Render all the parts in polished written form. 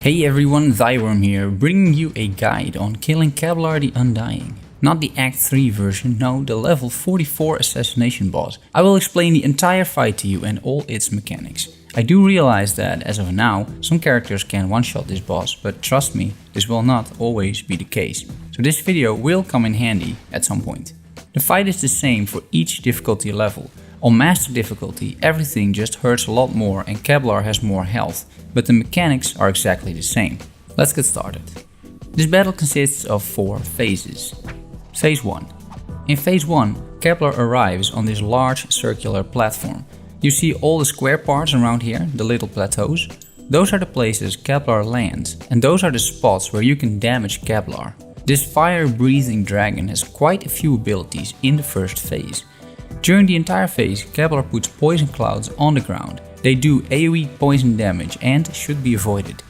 Hey everyone, Thyworm here, bringing you a guide on killing Kablar the Undying. Not the Act 3 version, no, the level 44 assassination boss. I will explain the entire fight to you and all its mechanics. I do realize that, as of now, some characters can one-shot this boss, but trust me, this will not always be the case. So this video will come in handy at some point. The fight is the same for each difficulty level. On Master difficulty, everything just hurts a lot more and Kablar has more health, but the mechanics are exactly the same. Let's get started. This battle consists of 4 phases. Phase 1. In Phase 1, Kablar arrives on this large circular platform. You see all the square parts around here, the little plateaus. Those are the places Kablar lands, and those are the spots where you can damage Kablar. This fire-breathing dragon has quite a few abilities in the first phase. During the entire phase, Kablar puts poison clouds on the ground. They do AoE poison damage and should be avoided.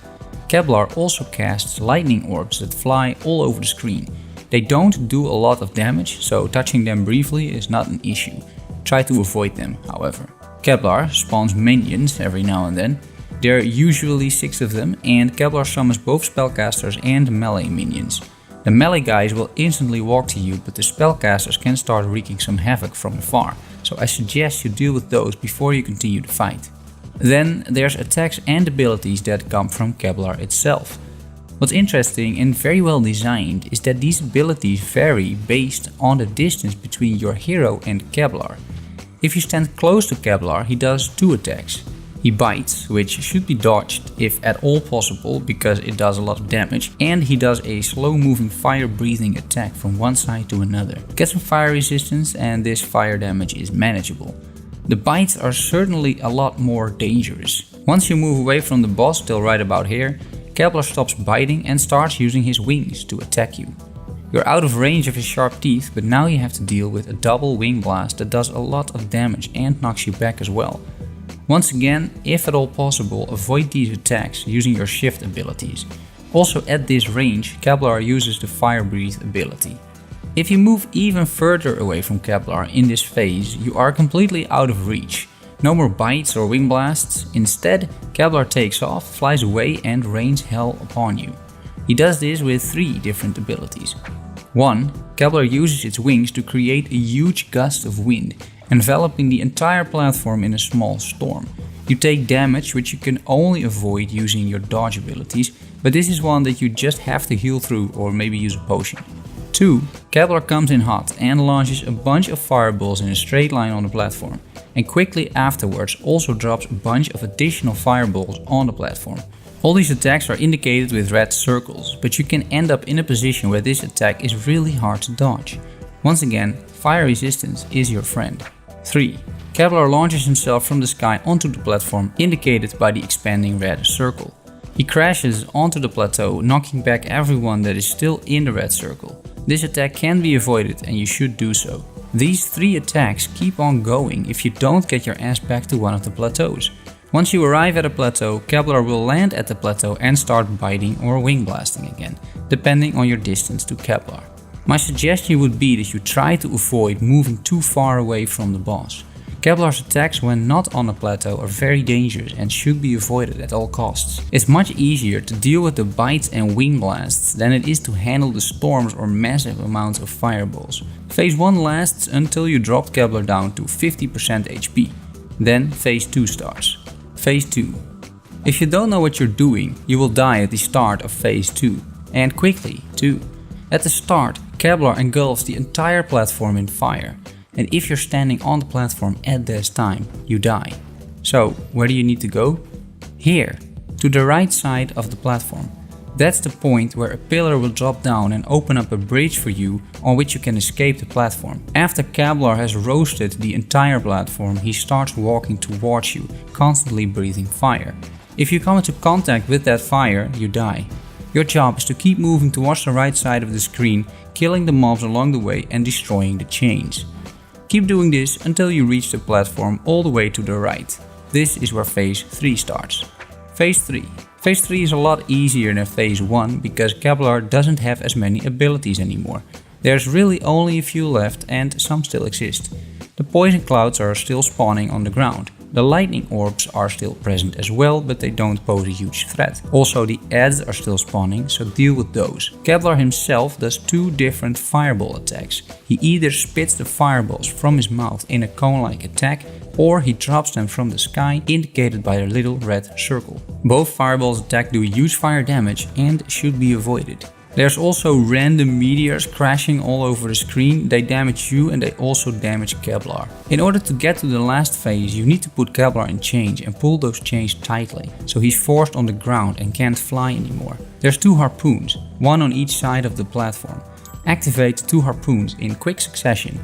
Kablar also casts lightning orbs that fly all over the screen. They don't do a lot of damage, so touching them briefly is not an issue. Try to avoid them, however. Kablar spawns minions every now and then. There are usually 6 of them, and Kablar summons both spellcasters and melee minions. The melee guys will instantly walk to you, but the spellcasters can start wreaking some havoc from afar, so I suggest you deal with those before you continue the fight. Then there's attacks and abilities that come from Kablar itself. What's interesting and very well designed is that these abilities vary based on the distance between your hero and Kablar. If you stand close to Kablar, he does 2 attacks. He bites, which should be dodged if at all possible because it does a lot of damage, and he does a slow-moving fire-breathing attack from one side to another. Get some fire resistance and this fire damage is manageable. The bites are certainly a lot more dangerous. Once you move away from the boss till right about here, Kablar stops biting and starts using his wings to attack you. You're out of range of his sharp teeth, but now you have to deal with a double wing blast that does a lot of damage and knocks you back as well. Once again, if at all possible, avoid these attacks using your shift abilities. Also at this range, Kablar uses the Fire Breathe ability. If you move even further away from Kablar in this phase, you are completely out of reach. No more bites or wing blasts. Instead, Kablar takes off, flies away and rains hell upon you. He does this with 3 different abilities. 1. Kablar uses its wings to create a huge gust of wind, enveloping the entire platform in a small storm. You take damage which you can only avoid using your dodge abilities, but this is one that you just have to heal through or maybe use a potion. 2. Kablar comes in hot and launches a bunch of fireballs in a straight line on the platform, and quickly afterwards also drops a bunch of additional fireballs on the platform. All these attacks are indicated with red circles, but you can end up in a position where this attack is really hard to dodge. Once again, fire resistance is your friend. 3. Kablar launches himself from the sky onto the platform indicated by the expanding red circle. He crashes onto the plateau, knocking back everyone that is still in the red circle. This attack can be avoided and you should do so. These 3 attacks keep on going if you don't get your ass back to one of the plateaus. Once you arrive at a plateau, Kablar will land at the plateau and start biting or wing blasting again, depending on your distance to Kablar. My suggestion would be that you try to avoid moving too far away from the boss. Kablar's attacks when not on a plateau are very dangerous and should be avoided at all costs. It's much easier to deal with the bites and wing blasts than it is to handle the storms or massive amounts of fireballs. Phase 1 lasts until you drop Kablar down to 50% HP. Then Phase 2 starts. Phase 2. If you don't know what you're doing, you will die at the start of Phase 2. And quickly, too. At the start, Kablar engulfs the entire platform in fire, and if you're standing on the platform at this time, you die. So, where do you need to go? Here, to the right side of the platform. That's the point where a pillar will drop down and open up a bridge for you on which you can escape the platform. After Kablar has roasted the entire platform, he starts walking towards you, constantly breathing fire. If you come into contact with that fire, you die. Your job is to keep moving towards the right side of the screen, killing the mobs along the way and destroying the chains. Keep doing this until you reach the platform all the way to the right. This is where Phase 3 starts. Phase 3. Phase 3 is a lot easier than Phase 1 because Kablar doesn't have as many abilities anymore. There's really only a few left and some still exist. The poison clouds are still spawning on the ground. The lightning orbs are still present as well, but they don't pose a huge threat. Also, the adds are still spawning, so deal with those. Kablar himself does two different fireball attacks. He either spits the fireballs from his mouth in a cone-like attack, or he drops them from the sky, indicated by a little red circle. Both fireballs attack do huge fire damage and should be avoided. There's also random meteors crashing all over the screen. They damage you and they also damage Kablar. In order to get to the last phase, you need to put Kablar in chains and pull those chains tightly, so he's forced on the ground and can't fly anymore. There's two harpoons, one on each side of the platform. Activate the two harpoons in quick succession.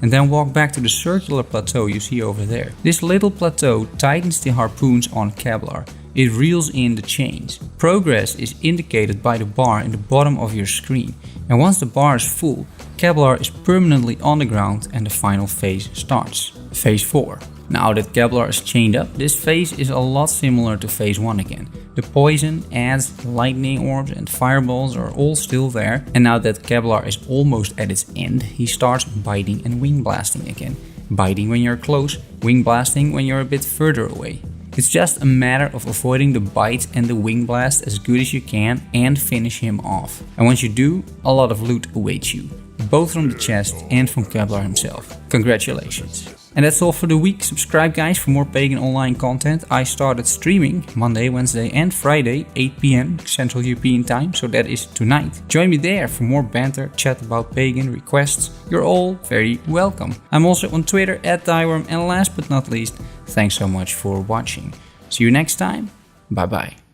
And then walk back to the circular plateau you see over there. This little plateau tightens the harpoons on Kablar. It reels in the chains. Progress is indicated by the bar in the bottom of your screen. And once the bar is full, Kablar is permanently on the ground and the final phase starts. Phase 4. Now that Kablar is chained up, this phase is a lot similar to phase 1 again. The poison, adds, lightning orbs and fireballs are all still there, and now that Kablar is almost at its end, he starts biting and wing blasting again. Biting when you're close, wing blasting when you're a bit further away. It's just a matter of avoiding the bite and the wing blast as good as you can and finish him off. And once you do, a lot of loot awaits you, both from the chest and from Kablar himself. Congratulations. And that's all for the week. Subscribe guys for more Pagan online content. I started streaming Monday, Wednesday and Friday 8 PM Central European time, so that is tonight. Join me there for more banter, chat about Pagan, requests. You're all very welcome. I'm also on Twitter @Thyworm, and last but not least, thanks so much for watching. See you next time. Bye bye.